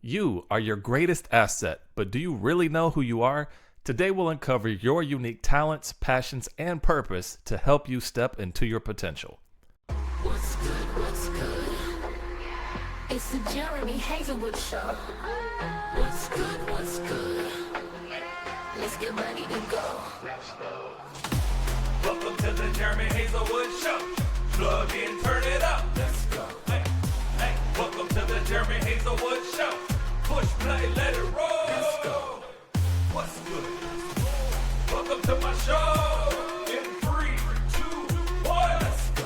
You are your greatest asset, but do you really know who you are? Today we'll uncover your unique talents, passions, and purpose to help you step into your potential. What's good, what's good? It's the Jeremy Hazelwood Show. What's good, what's good? Let's get ready to go. Welcome to the Jeremy Hazelwood Show. Plug in, turn it up. Let's go. Hey, hey. Welcome to the Jeremy Hazelwood Show. Push play, let it roll. Let's go. What's good? Welcome to my show. In 3, 2, 1. Let's go.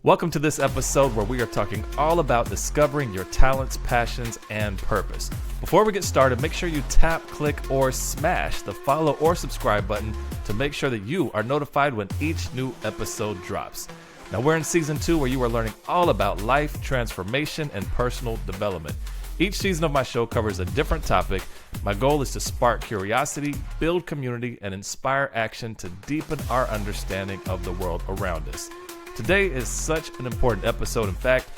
Welcome to this episode where we are talking all about discovering your talents, passions, and purpose. Before we get started, make sure you tap, click, or smash the follow or subscribe button to make sure that you are notified when each new episode drops. Now, we're in season 2 where you are learning all about life, transformation, and personal development. Each season of my show covers a different topic. My goal is to spark curiosity, build community, and inspire action to deepen our understanding of the world around us. Today is such an important episode. In fact,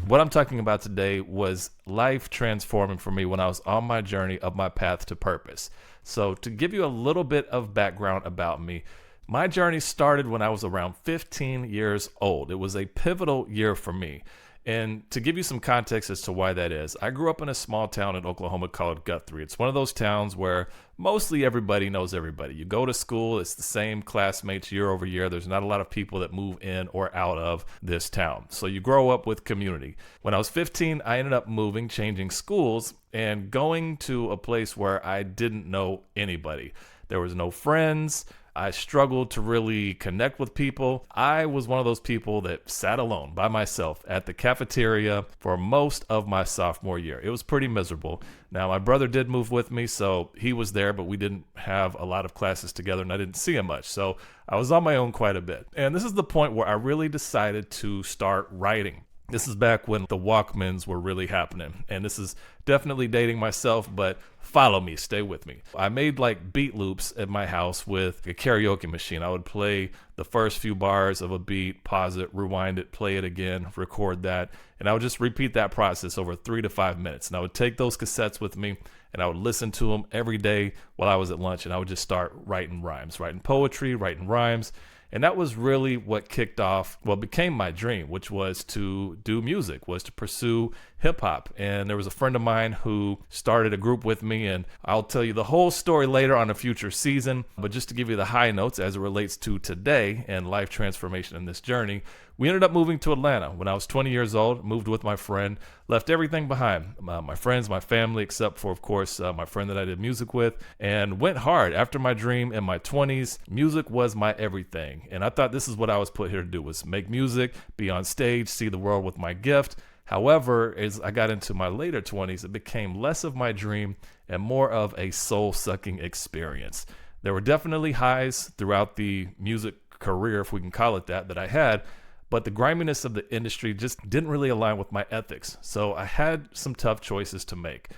what I'm talking about today was life transforming for me when I was on my journey of my path to purpose. So to give you a little bit of background about me, my journey started when I was around 15 years old. It was a pivotal year for me. And to give you some context as to why that is, I grew up in a small town in Oklahoma called Guthrie. It's one of those towns where mostly everybody knows everybody. You go to school, it's the same classmates year over year. There's not a lot of people that move in or out of this town. So you grow up with community. When I was 15, I ended up moving, changing schools, and going to a place where I didn't know anybody. There was no friends. I struggled to really connect with people. I was one of those people that sat alone by myself at the cafeteria for most of my sophomore year. It was pretty miserable. Now, my brother did move with me, so he was there, but we didn't have a lot of classes together, and I didn't see him much. So I was on my own quite a bit. And this is the point where I really decided to start writing. This is back when the Walkmans were really happening. And this is definitely dating myself, but follow me, stay with me. I made like beat loops at my house with a karaoke machine. I would play the first few bars of a beat, pause it, rewind it, play it again, record that. And I would just repeat that process over 3 to 5 minutes. And I would take those cassettes with me and I would listen to them every day while I was at lunch. And I would just start writing rhymes, writing poetry, writing rhymes. And that was really what kicked off what became my dream, which was to do music, was to pursue hip hop. And there was a friend of mine who started a group with me, and I'll tell you the whole story later on a future season. But just to give you the high notes as it relates to today and life transformation in this journey, we ended up moving to Atlanta when I was 20 years old, moved with my friend, left everything behind, my friends, my family, except for, of course, my friend that I did music with, and went hard. After my dream in my 20s, music was my everything. And I thought this is what I was put here to do, was make music, be on stage, see the world with my gift. However, as I got into my later 20s, it became less of my dream and more of a soul-sucking experience. There were definitely highs throughout the music career, if we can call it that I had, but the griminess of the industry just didn't really align with my ethics. So I had some tough choices to make.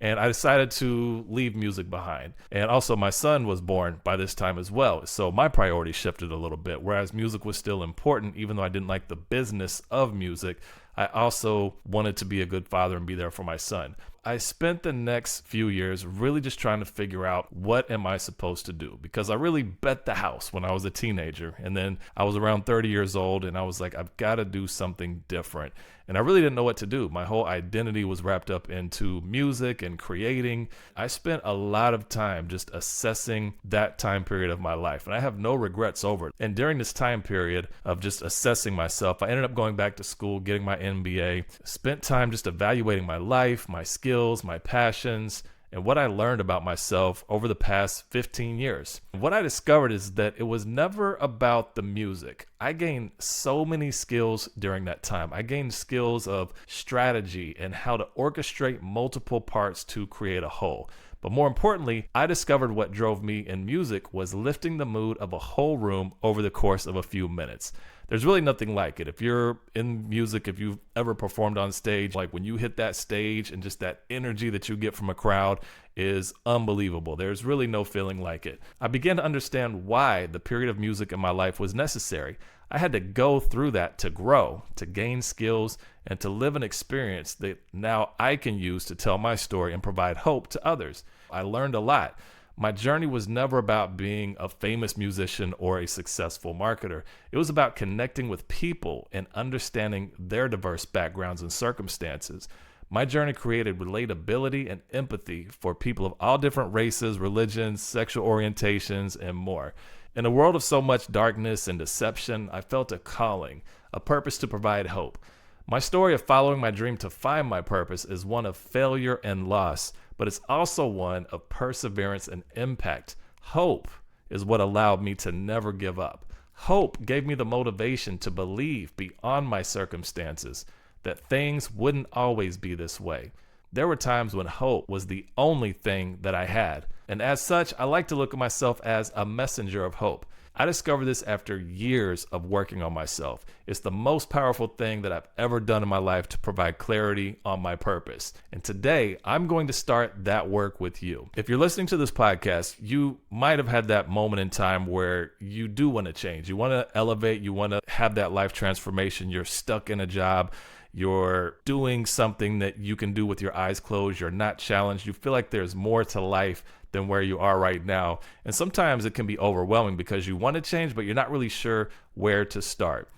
And I decided to leave music behind. And also my son was born by this time as well. So my priorities shifted a little bit. Whereas music was still important, even though I didn't like the business of music, I also wanted to be a good father and be there for my son. I spent the next few years really just trying to figure out, what am I supposed to do? Because I really bet the house when I was a teenager. And then I was around 30 years old and I was like, I've got to do something different. And I really didn't know what to do. My whole identity was wrapped up into music and creating. I spent a lot of time just assessing that time period of my life. And I have no regrets over it. And during this time period of just assessing myself, I ended up going back to school, getting my MBA, spent time just evaluating my life, my skills, my passions, and what I learned about myself over the past 15 years. What I discovered is that it was never about the music. I gained so many skills during that time. I gained skills of strategy and how to orchestrate multiple parts to create a whole. But more importantly, I discovered what drove me in music was lifting the mood of a whole room over the course of a few minutes. There's really nothing like it. If you're in music, if you've ever performed on stage, like when you hit that stage and just that energy that you get from a crowd is unbelievable. There's really no feeling like it. I began to understand why the period of music in my life was necessary. I had to go through that to grow, to gain skills, and to live an experience that now I can use to tell my story and provide hope to others. I learned a lot. My journey was never about being a famous musician or a successful marketer. It was about connecting with people and understanding their diverse backgrounds and circumstances. My journey created relatability and empathy for people of all different races, religions, sexual orientations, and more. In a world of so much darkness and deception, I felt a calling, a purpose to provide hope. My story of following my dream to find my purpose is one of failure and loss, but it's also one of perseverance and impact. Hope is what allowed me to never give up. Hope gave me the motivation to believe beyond my circumstances that things wouldn't always be this way. There were times when hope was the only thing that I had. And as such, I like to look at myself as a messenger of hope. I discovered this after years of working on myself. It's the most powerful thing that I've ever done in my life to provide clarity on my purpose. And today, I'm going to start that work with you. If you're listening to this podcast, you might have had that moment in time where you do want to change. You want to elevate. You want to have that life transformation. You're stuck in a job. You're doing something that you can do with your eyes closed. You're not challenged. You feel like there's more to life than where you are right now. And sometimes it can be overwhelming because you want to change, but you're not really sure where to start.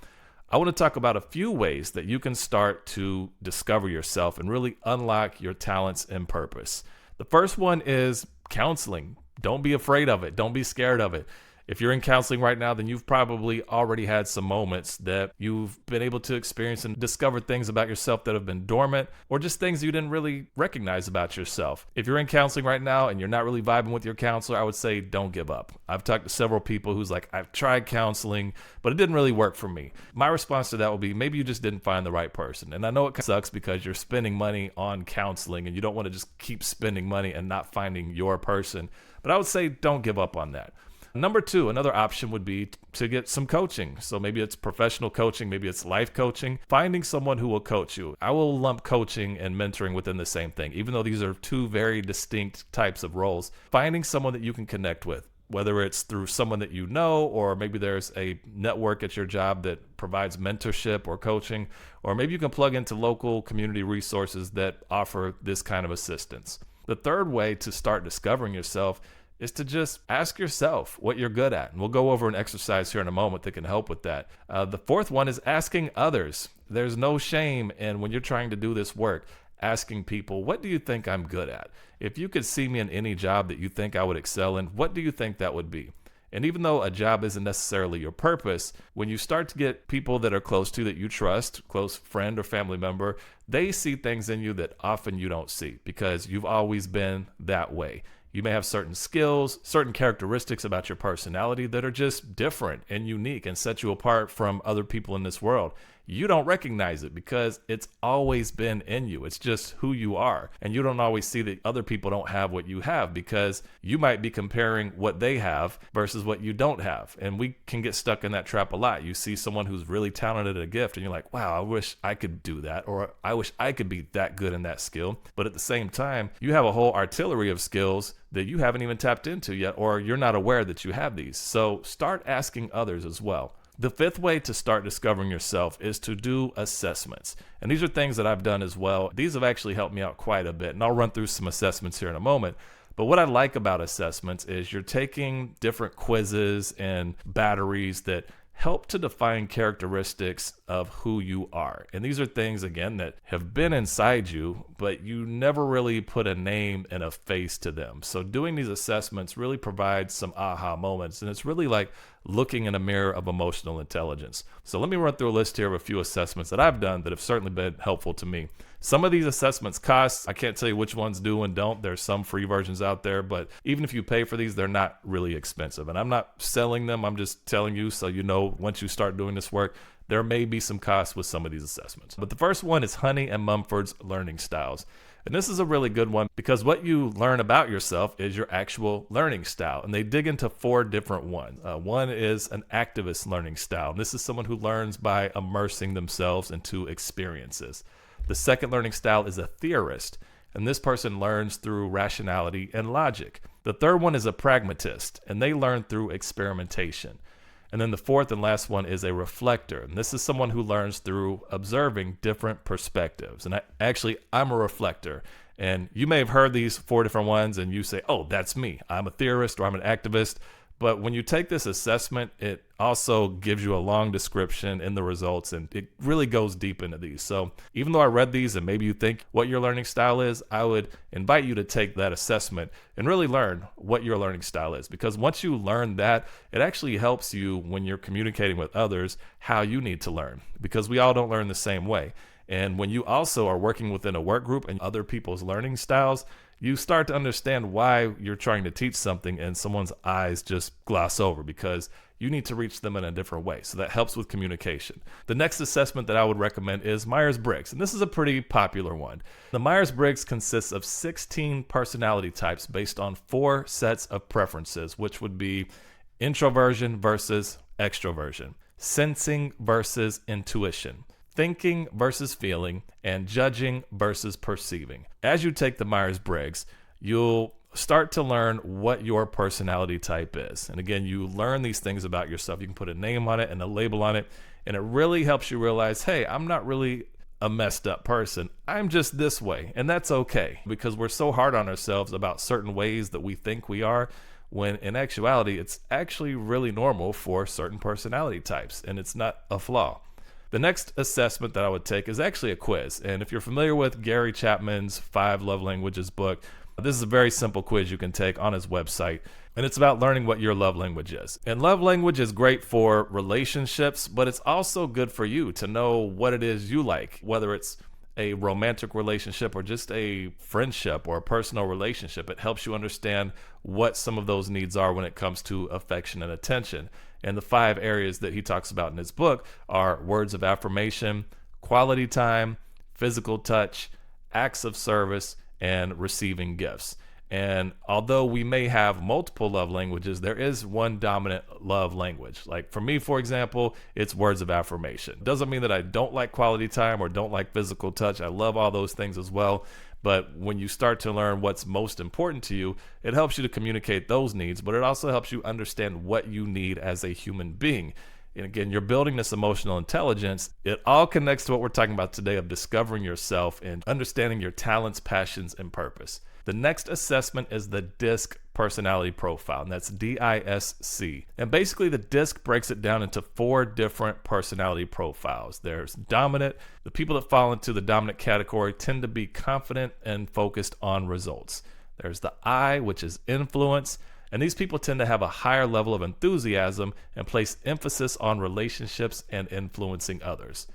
I want to talk about a few ways that you can start to discover yourself and really unlock your talents and purpose. The first one is counseling. Don't be afraid of it. Don't be scared of it. If you're in counseling right now, then you've probably already had some moments that you've been able to experience and discover things about yourself that have been dormant, or just things you didn't really recognize about yourself. If you're in counseling right now and you're not really vibing with your counselor, I would say don't give up. I've talked to several people who's like, I've tried counseling, but it didn't really work for me. My response to that would be, maybe you just didn't find the right person. And I know it sucks because you're spending money on counseling and you don't want to just keep spending money and not finding your person. But I would say don't give up on that. Number two, another option would be to get some coaching. So maybe it's professional coaching, maybe it's life coaching, finding someone who will coach you. I will lump coaching and mentoring within the same thing, even though these are two very distinct types of roles. Finding someone that you can connect with, whether it's through someone that you know, or maybe there's a network at your job that provides mentorship or coaching, or maybe you can plug into local community resources that offer this kind of assistance. The third way to start discovering yourself is to just ask yourself what you're good at. And we'll go over an exercise here in a moment that can help with that. The fourth one is asking others. There's no shame in, when you're trying to do this work, asking people, what do you think I'm good at? If you could see me in any job that you think I would excel in, what do you think that would be? And even though a job isn't necessarily your purpose, when you start to get people that are close to you that you trust, close friend or family member, they see things in you that often you don't see because you've always been that way. You may have certain skills, certain characteristics about your personality that are just different and unique and set you apart from other people in this world. You don't recognize it because it's always been in you. It's just who you are. And you don't always see that other people don't have what you have because you might be comparing what they have versus what you don't have. And we can get stuck in that trap a lot. You see someone who's really talented at a gift and you're like, wow, I wish I could do that, or I wish I could be that good in that skill. But at the same time, you have a whole artillery of skills that you haven't even tapped into yet, or you're not aware that you have these. So start asking others as well. The fifth way to start discovering yourself is to do assessments. And these are things that I've done as well. These have actually helped me out quite a bit. And I'll run through some assessments here in a moment. But what I like about assessments is you're taking different quizzes and batteries that help to define characteristics of who you are. And these are things, again, that have been inside you, but you never really put a name and a face to them. So doing these assessments really provides some aha moments. And it's really like looking in a mirror of emotional intelligence. So let me run through a list here of a few assessments that I've done that have certainly been helpful to me. Some of these assessments cost. I can't tell you which ones do and don't. There's some free versions out there, but even if you pay for these, they're not really expensive. And I'm not selling them. I'm just telling you so you know once you start doing this work, there may be some costs with some of these assessments. But the first one is Honey and Mumford's Learning Styles. And this is a really good one because what you learn about yourself is your actual learning style. And they dig into 4 different ones. One is an activist learning style. And this is someone who learns by immersing themselves into experiences. The second learning style is a theorist. And this person learns through rationality and logic. The third one is a pragmatist. And they learn through experimentation. And then the fourth and last one is a reflector. And this is someone who learns through observing different perspectives. And I'm a reflector. And you may have heard these 4 different ones and you say, oh, that's me. I'm a theorist or I'm an activist. But when you take this assessment, it also gives you a long description in the results, and it really goes deep into these. So even though I read these and maybe you think what your learning style is, I would invite you to take that assessment and really learn what your learning style is. Because once you learn that, it actually helps you when you're communicating with others how you need to learn, because we all don't learn the same way. And when you also are working within a work group and other people's learning styles, you start to understand why you're trying to teach something and someone's eyes just gloss over, because you need to reach them in a different way. So that helps with communication. The next assessment that I would recommend is Myers-Briggs, and this is a pretty popular one. The Myers-Briggs consists of 16 personality types based on 4 sets of preferences, which would be introversion versus extroversion, sensing versus intuition, thinking versus feeling, and judging versus perceiving. As you take the Myers-Briggs, you'll start to learn what your personality type is. And again, you learn these things about yourself. You can put a name on it and a label on it, and it really helps you realize, hey, I'm not really a messed up person. I'm just this way, and that's okay, because we're so hard on ourselves about certain ways that we think we are, when in actuality, it's actually really normal for certain personality types, and it's not a flaw. The next assessment that I would take is actually a quiz. And if you're familiar with Gary Chapman's 5 Love Languages book, this is a very simple quiz you can take on his website. And it's about learning what your love language is. And love language is great for relationships, but it's also good for you to know what it is you like, whether it's a romantic relationship or just a friendship or a personal relationship. It helps you understand what some of those needs are when it comes to affection and attention. And the 5 areas that he talks about in his book are words of affirmation, quality time, physical touch, acts of service, and receiving gifts. And although we may have multiple love languages, there is one dominant love language. Like for me, for example, it's words of affirmation. Doesn't mean that I don't like quality time or don't like physical touch. I love all those things as well. But when you start to learn what's most important to you, it helps you to communicate those needs, but it also helps you understand what you need as a human being. And again, you're building this emotional intelligence. It all connects to what we're talking about today of discovering yourself and understanding your talents, passions, and purpose. The next assessment is the DISC personality profile, and that's DISC. And basically the DISC breaks it down into 4 different personality profiles. There's dominant. The people that fall into the dominant category tend to be confident and focused on results. There's the I, which is influence. And these people tend to have a higher level of enthusiasm and place emphasis on relationships and influencing others.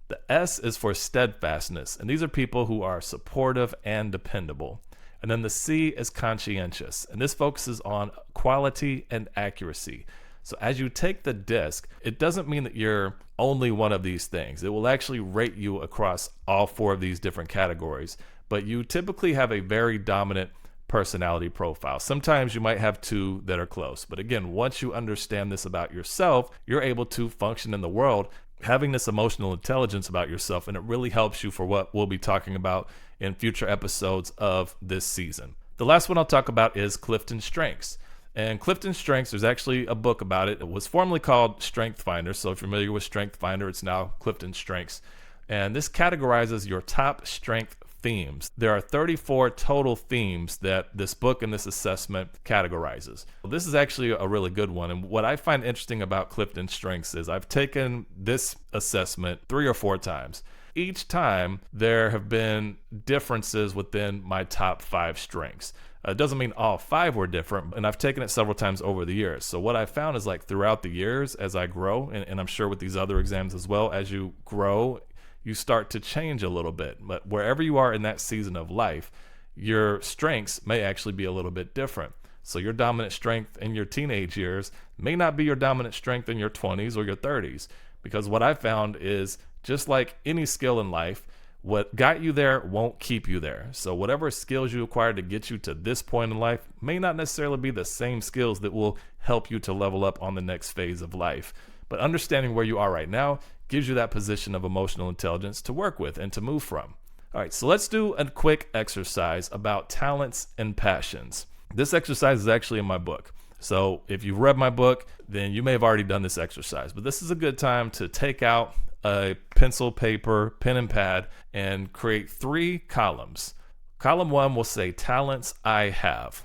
The S is for steadfastness, and these are people who are supportive and dependable. And then the C is conscientious, and this focuses on quality and accuracy. So as you take the DISC, it doesn't mean that you're only one of these things. It will actually rate you across all 4 of these different categories, but you typically have a very dominant personality profile. Sometimes you might have 2 that are close, but again, once you understand this about yourself, you're able to function in the world having this emotional intelligence about yourself, and it really helps you for what we'll be talking about in future episodes of this season. The last one I'll talk about is Clifton Strengths. And Clifton Strengths, there's actually a book about it. It was formerly called Strength Finder. So if you're familiar with Strength Finder, it's now Clifton Strengths. And this categorizes your top strength themes. There are 34 total themes that this book and this assessment categorizes. This is actually a really good one. And what I find interesting about Clifton Strengths is I've taken this assessment 3 or 4 times. Each time there have been differences within my top 5 strengths. It doesn't mean all 5 were different, and I've taken it several times over the years. So what I found is like throughout the years as I grow, and I'm sure with these other exams as well, as you grow, you start to change a little bit. But wherever you are in that season of life, your strengths may actually be a little bit different. So your dominant strength in your teenage years may not be your dominant strength in your 20s or your 30s. Because what I found is just like any skill in life, what got you there won't keep you there. So whatever skills you acquired to get you to this point in life may not necessarily be the same skills that will help you to level up on the next phase of life. But understanding where you are right now gives you that position of emotional intelligence to work with and to move from. All right, so let's do a quick exercise about talents and passions. This exercise is actually in my book. So if you've read my book, then you may have already done this exercise, but this is a good time to take out a pencil, paper, pen and pad, and create 3 columns. Column 1 will say talents I have,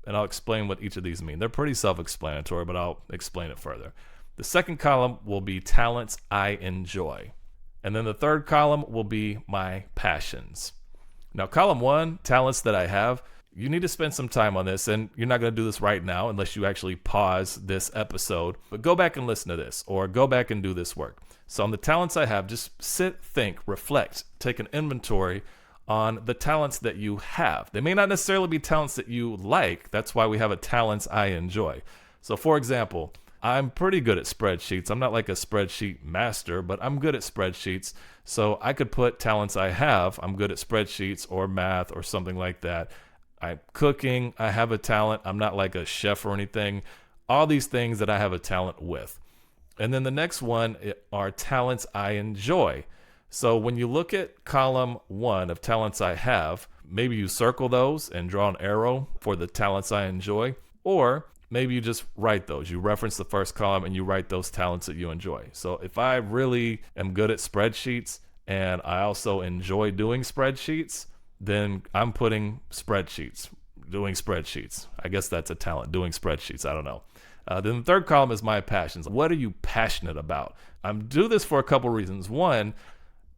and I'll explain what each of these mean. They're pretty self-explanatory, but I'll explain it further. The second column will be talents I enjoy. And then the third column will be my passions. Now, column 1, talents that I have, you need to spend some time on this, and you're not going to do this right now unless you actually pause this episode, but go back and listen to this, or go back and do this work. So on the talents I have, just sit, think, reflect, take an inventory on the talents that you have. They may not necessarily be talents that you like. That's why we have a talents I enjoy. So for example, I'm pretty good at spreadsheets. I'm not like a spreadsheet master, but I'm good at spreadsheets. So I could put talents I have. I'm good at spreadsheets or math or something like that. I'm cooking. I have a talent. I'm not like a chef or anything. All these things that I have a talent with. And then the next one are talents I enjoy. So when you look at column 1 of talents I have, maybe you circle those and draw an arrow for the talents I enjoy, or maybe you just write those. You reference the first column and you write those talents that you enjoy. So if I really am good at spreadsheets and I also enjoy doing spreadsheets, then I'm putting spreadsheets, doing spreadsheets. I guess that's a talent, doing spreadsheets. I don't know. Then the third column is my passions. What are you passionate about? I'm doing this for a couple reasons. One,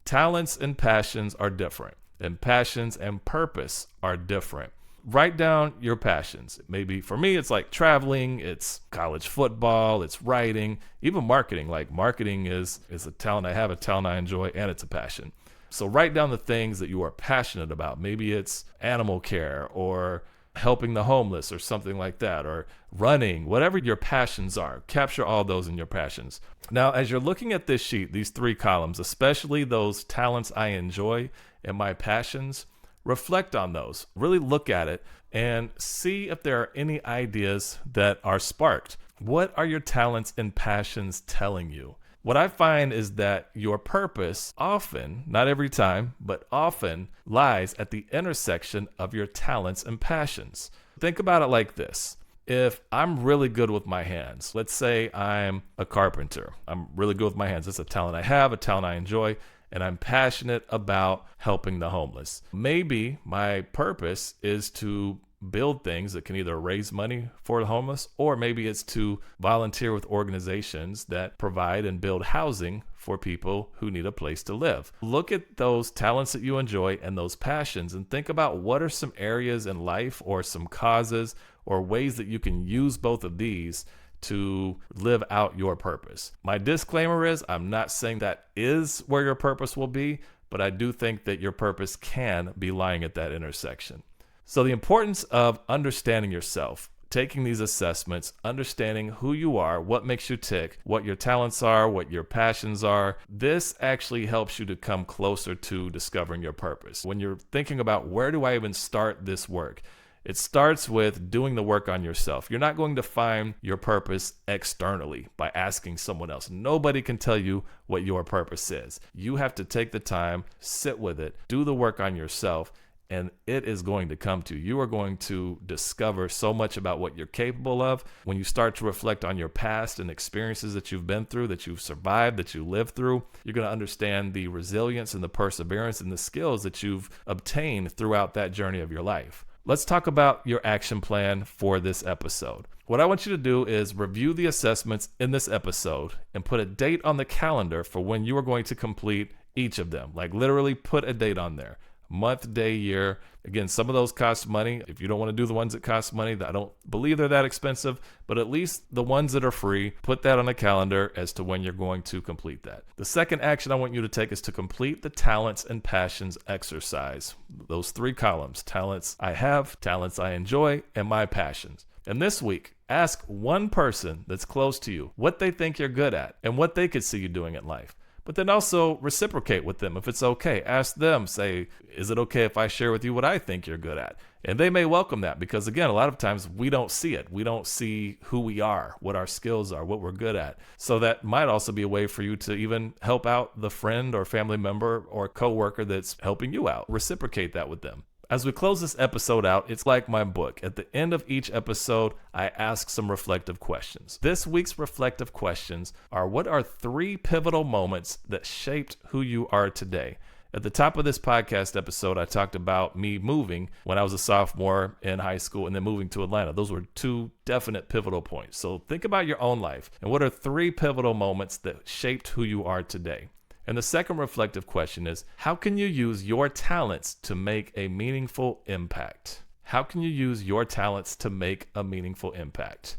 talents and passions are different, and passions and purpose are different. Write down your passions. Maybe for me, it's like traveling, it's college football, it's writing, even marketing. Like marketing is a talent I have, a talent I enjoy, and it's a passion. So write down the things that you are passionate about. Maybe it's animal care or helping the homeless or something like that, or running, whatever your passions are. Capture all those in your passions. Now, as you're looking at this sheet, these 3 columns, especially those talents I enjoy and my passions, reflect on those. Really look at it and see if there are any ideas that are sparked. What are your talents and passions telling you? What I find is that your purpose often, not every time, but often lies at the intersection of your talents and passions. Think about it like this. If I'm really good with my hands, let's say I'm a carpenter. I'm really good with my hands. It's a talent I have, a talent I enjoy, and I'm passionate about helping the homeless. Maybe my purpose is to build things that can either raise money for the homeless, or maybe it's to volunteer with organizations that provide and build housing for people who need a place to live. Look at those talents that you enjoy and those passions and think about what are some areas in life or some causes or ways that you can use both of these to live out your purpose. My disclaimer is I'm not saying that is where your purpose will be, but I do think that your purpose can be lying at that intersection. So the importance of understanding yourself, taking these assessments, understanding who you are, what makes you tick, what your talents are, what your passions are, this actually helps you to come closer to discovering your purpose. When you're thinking about where do I even start this work, it starts with doing the work on yourself. You're not going to find your purpose externally by asking someone else. Nobody can tell you what your purpose is. You have to take the time, sit with it, do the work on yourself, and it is going to come to you. You are going to discover so much about what you're capable of. When you start to reflect on your past and experiences that you've been through, that you've survived, that you lived through, you're going to understand the resilience and the perseverance and the skills that you've obtained throughout that journey of your life. Let's talk about your action plan for this episode. What I want you to do is review the assessments in this episode and put a date on the calendar for when you are going to complete each of them. Like literally put a date on there. Month, day, year. Again, some of those cost money. If you don't want to do the ones that cost money, I don't believe they're that expensive, but at least the ones that are free, put that on the calendar as to when you're going to complete that. The second action I want you to take is to complete the talents and passions exercise. Those 3 columns, talents I have, talents I enjoy, and my passions. And this week, ask one person that's close to you what they think you're good at and what they could see you doing in life. But then also reciprocate with them if it's okay. Ask them, say, is it okay if I share with you what I think you're good at? And they may welcome that because, again, a lot of times we don't see it. We don't see who we are, what our skills are, what we're good at. So that might also be a way for you to even help out the friend or family member or coworker that's helping you out. Reciprocate that with them. As we close this episode out, it's like my book. At the end of each episode, I ask some reflective questions. This week's reflective questions are: what are 3 pivotal moments that shaped who you are today? At the top of this podcast episode, I talked about me moving when I was a sophomore in high school and then moving to Atlanta. Those were 2 definite pivotal points. So think about your own life and what are 3 pivotal moments that shaped who you are today? And the second reflective question is, how can you use your talents to make a meaningful impact? How can you use your talents to make a meaningful impact?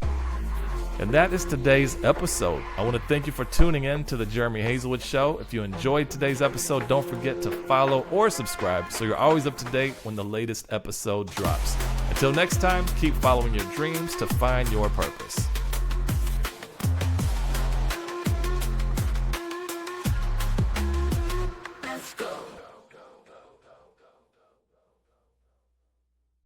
And that is today's episode. I want to thank you for tuning in to the Jeremy Hazelwood Show. If you enjoyed today's episode, don't forget to follow or subscribe so you're always up to date when the latest episode drops. Until next time, keep following your dreams to find your purpose.